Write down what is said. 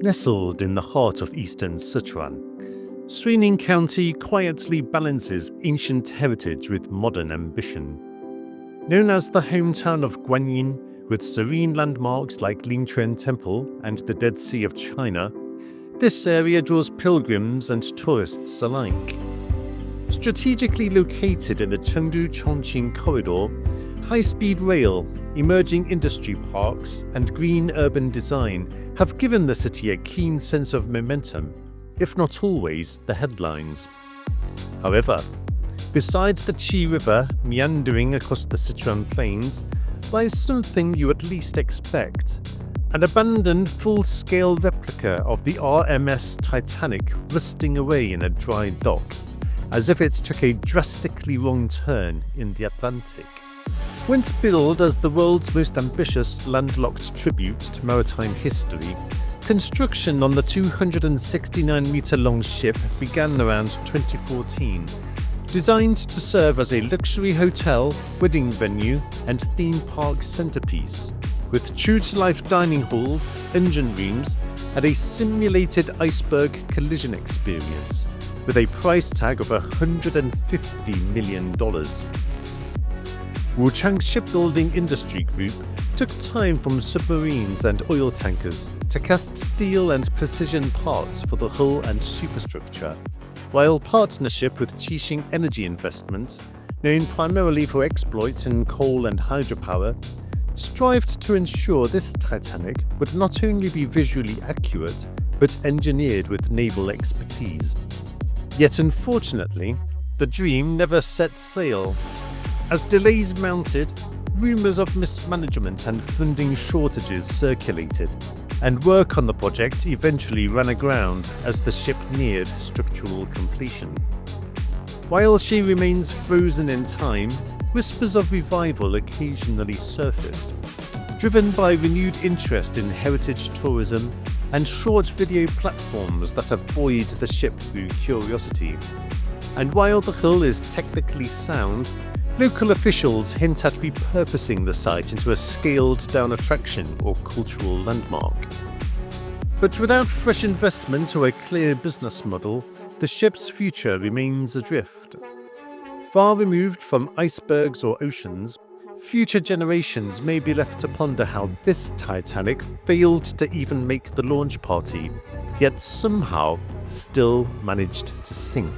Nestled in the heart of eastern Sichuan, Suining County quietly balances ancient heritage with modern ambition. Known as the hometown of Guanyin, with serene landmarks like Lingquan Temple and the Dead Sea of China, this area draws pilgrims and tourists alike. Strategically located in the Chengdu-Chongqing corridor, high-speed rail, emerging industry parks, and green urban design have given the city a keen sense of momentum, if not always the headlines. However, besides the Qi River meandering across the Sichuan plains, lies something you at least expect: an abandoned full-scale replica of the RMS Titanic rusting away in a dry dock, as if it took a drastically wrong turn in the Atlantic. Once billed as the world's most ambitious landlocked tribute to maritime history, construction on the 269-metre-long ship began around 2014, designed to serve as a luxury hotel, wedding venue, and theme park centerpiece, with true-to-life dining halls, engine rooms, and a simulated iceberg collision experience, with a price tag of $150 million. Wuchang Shipbuilding Industry Group took time from submarines and oil tankers to cast steel and precision parts for the hull and superstructure, while partnership with Qixing Energy Investment, known primarily for exploits in coal and hydropower, strived to ensure this Titanic would not only be visually accurate, but engineered with naval expertise. Yet unfortunately, the dream never set sail. As delays mounted, rumours of mismanagement and funding shortages circulated, and work on the project eventually ran aground as the ship neared structural completion. While she remains frozen in time, whispers of revival occasionally surface, driven by renewed interest in heritage tourism and short video platforms that have buoyed the ship through curiosity. And while the hull is technically sound, local officials hint at repurposing the site into a scaled-down attraction or cultural landmark. But without fresh investment or a clear business model, the ship's future remains adrift. Far removed from icebergs or oceans, future generations may be left to ponder how this Titanic failed to even make the launch party, yet somehow still managed to sink.